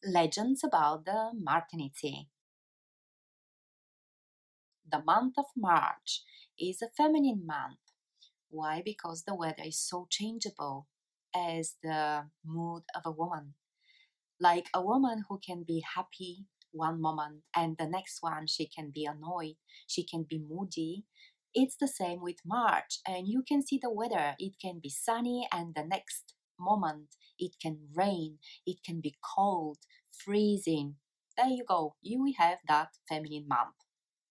Legends about the Martinity. The month of March is a feminine month. Why? Because the weather is so changeable as the mood of a woman. Like a woman who can be happy one moment and the next one she can be annoyed, she can be moody. It's the same with March, and you can see the weather. It can be sunny, and the next moment it can rain, it can be cold, freezing. There you go, you have that feminine month,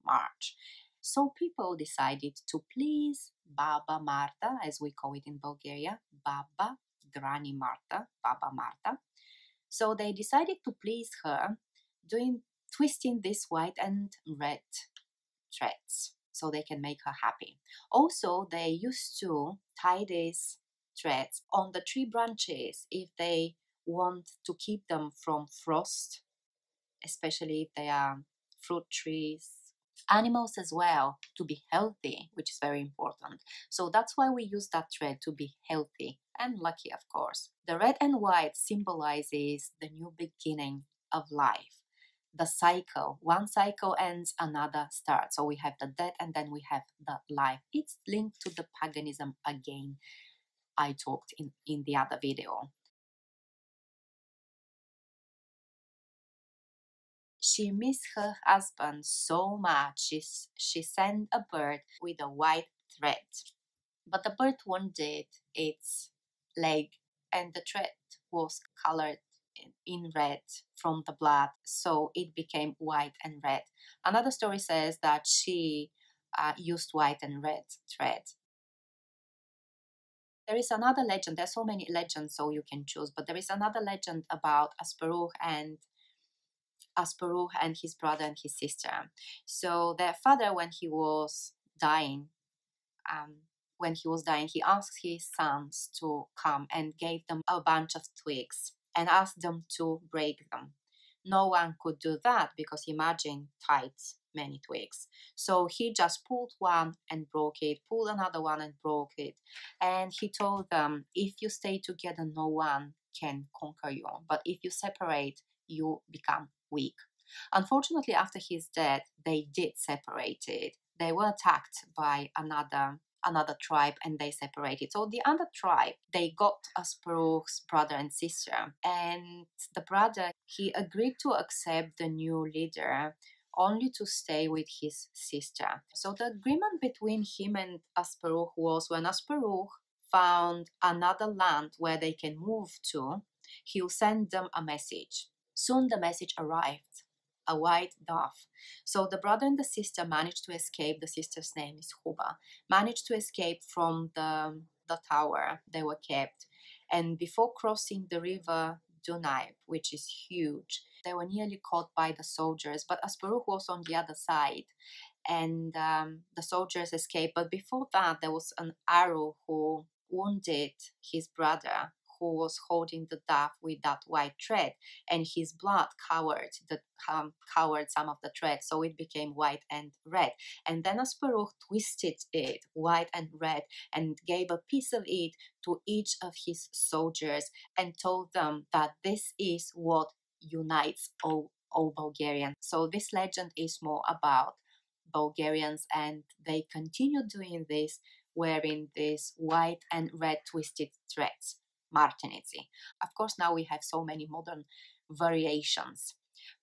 March. So people decided to please Baba Marta, as we call it in Bulgaria, Baba Granny Marta, Baba Marta. So they decided to please her, twisting this white and red threads so they can make her happy. Also, they used to tie these threads on the tree branches if they want to keep them from frost, especially if they are fruit trees. Animals as well, to be healthy, which is very important. So that's why we use that thread, to be healthy and lucky, of course. The red and white symbolizes the new beginning of life, the cycle. One cycle ends, another starts. So we have the death and then we have the life. It's linked to the paganism again, I talked in the other video. She missed her husband so much, she sent a bird with a white thread. But the bird wounded its leg and the thread was colored in red from the blood, so it became white and red. Another story says that she used white and red thread. There is another legend, there's so many legends so you can choose, but there is another legend about Asparuh and his brother and his sister. So their father, when he was dying, he asked his sons to come and gave them a bunch of twigs and asked them to break them. No one could do that because imagine tied many twigs. So he just pulled one and broke it, pulled another one and broke it. And he told them, if you stay together, no one can conquer you. But if you separate, you become weak. Unfortunately, after his death, they did separate it. They were attacked by another tribe and they separated. So the other tribe, they got Asparuh's brother and sister, and the brother, he agreed to accept the new leader only to stay with his sister. So the agreement between him and Asparuh was, when Asparuh found another land where they can move to, he'll send them a message. Soon the message arrived, a white dove. So the brother and the sister managed to escape. The sister's name is Huba. Managed to escape from the tower they were kept. And before crossing the river Dunaj, which is huge, they were nearly caught by the soldiers. But Asparuh was on the other side, and the soldiers escaped. But before that, there was an arrow who wounded his brother, who was holding the dove with that white thread, and his blood covered some of the thread, so it became white and red. And then Asparuh twisted it white and red and gave a piece of it to each of his soldiers and told them that this is what unites all Bulgarians. So this legend is more about Bulgarians, and they continue doing this, wearing these white and red twisted threads, Martinity. Of course, now we have so many modern variations.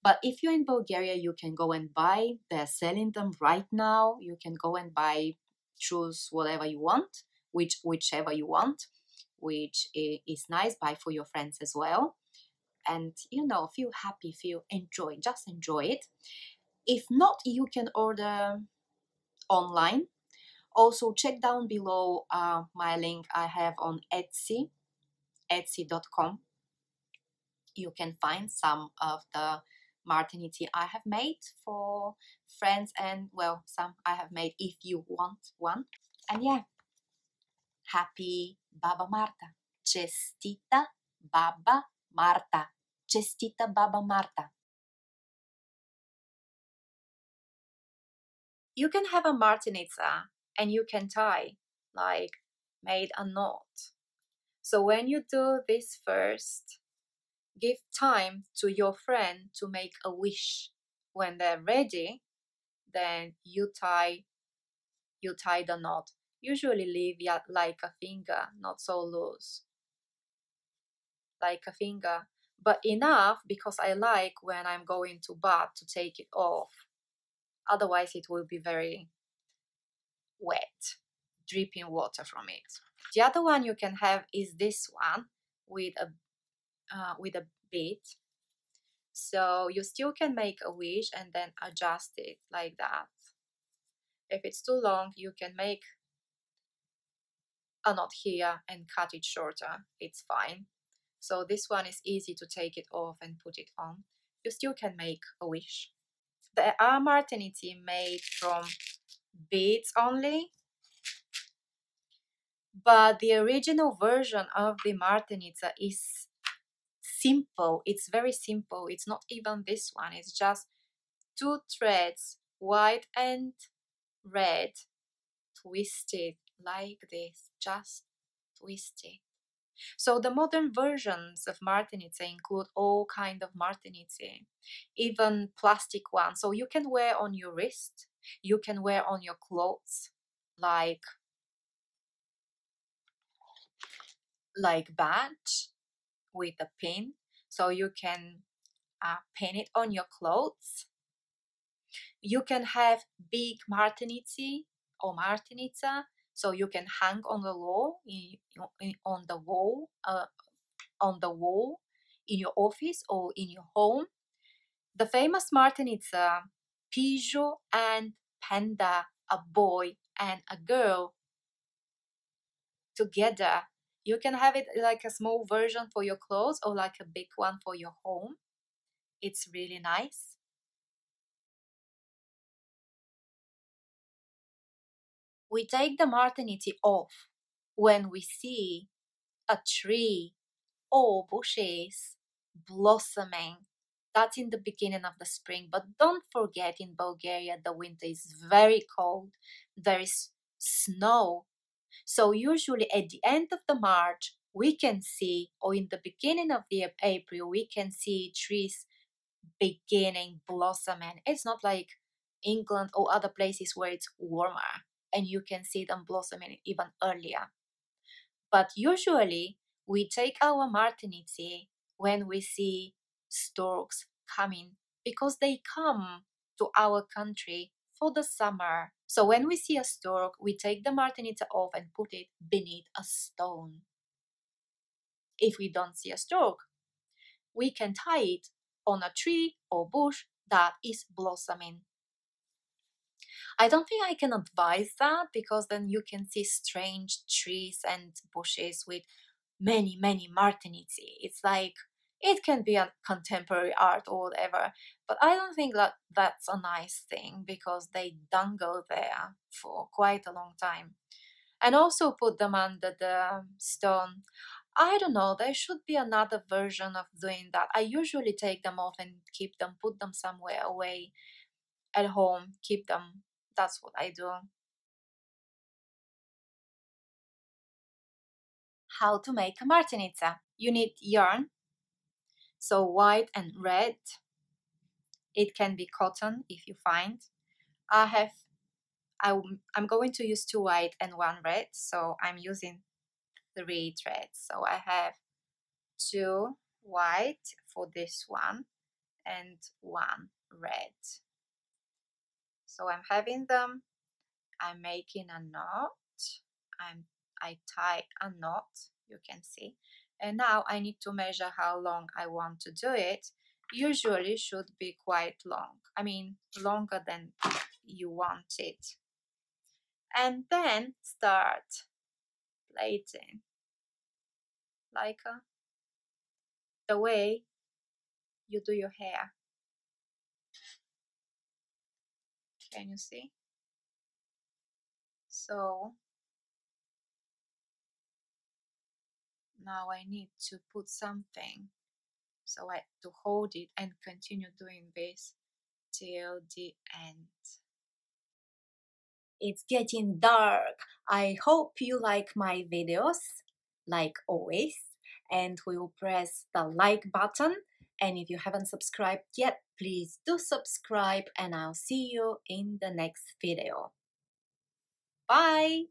But if you're in Bulgaria, you can go and buy. They're selling them right now. You can go and buy, choose whatever you want, whichever you want, which is nice. Buy for your friends as well. And, feel happy, just enjoy it. If not, you can order online. Also, check down below my link I have on Etsy, etsy.com. You can find some of the Martinity I have made for friends, and well, some I have made if you want one. And yeah, happy Baba Marta. Čestita Baba Marta. Čestita Baba Marta. You can have a martinica and you can tie, like made a knot. So when you do this first, give time to your friend to make a wish. When they're ready, then you tie the knot. Usually leave like a finger, not so loose, like a finger, but enough because I like when I'm going to bath to take it off. Otherwise it will be very wet, dripping water from it. The other one you can have is this one with a bead. So you still can make a wish and then adjust it like that. If it's too long, you can make a knot here and cut it shorter. It's fine. So this one is easy to take it off and put it on. You still can make a wish. There are martiniti made from beads only, but the original version of the martenitsa is simple. It's very simple. It's not even this one. It's just two threads, white and red, twisted like this, just twisted. So the modern versions of martenitsa include all kind of martenitsa, even plastic ones. So you can wear on your wrist, you can wear on your clothes, like badge with a pin. So you can pin it on your clothes. You can have big martenitsi or martenitsa, so you can hang on the wall, on the wall in your office or in your home. The famous martenitsa, Pigeot and Panda, a boy and a girl together. You can have it like a small version for your clothes or like a big one for your home. It's really nice. We take the martenitsi off when we see a tree or bushes blossoming. That's in the beginning of the spring. But don't forget, in Bulgaria, the winter is very cold. There is snow. So usually at the end of the March, we can see, or in the beginning of the April, we can see trees beginning blossoming. It's not like England or other places where it's warmer and you can see them blossoming even earlier. But usually we take our martinitsi when we see storks coming, because they come to our country for the summer. So when we see a stork, we take the martinitsa off and put it beneath a stone. If we don't see a stork, we can tie it on a tree or bush that is blossoming. I don't think I can advise that, because then you can see strange trees and bushes with many martinitsi. It's like, it can be a contemporary art or whatever, but I don't think that that's a nice thing, because they dangle there for quite a long time. And also put them under the stone. I don't know, there should be another version of doing that. I usually take them off and keep them, put them somewhere away at home, keep them. That's what I do. How to make a martinitsa. You need yarn, so white and red. It can be cotton if you find. I'm going to use 2 white and 1 red, so I'm using 3 threads. So I have 2 white for this one and 1 red. So I'm having them, I'm making a knot, I tie a knot, you can see, and now I need to measure how long I want to do it. Usually should be quite long, I mean longer than you want it, and then start plaiting like the way you do your hair. Can you see? So now I need to put something so I to hold it and continue doing this till the end. It's getting dark. I hope you like my videos, like always. and we will press the like button. And if you haven't subscribed yet, please do subscribe, and I'll see you in the next video. Bye!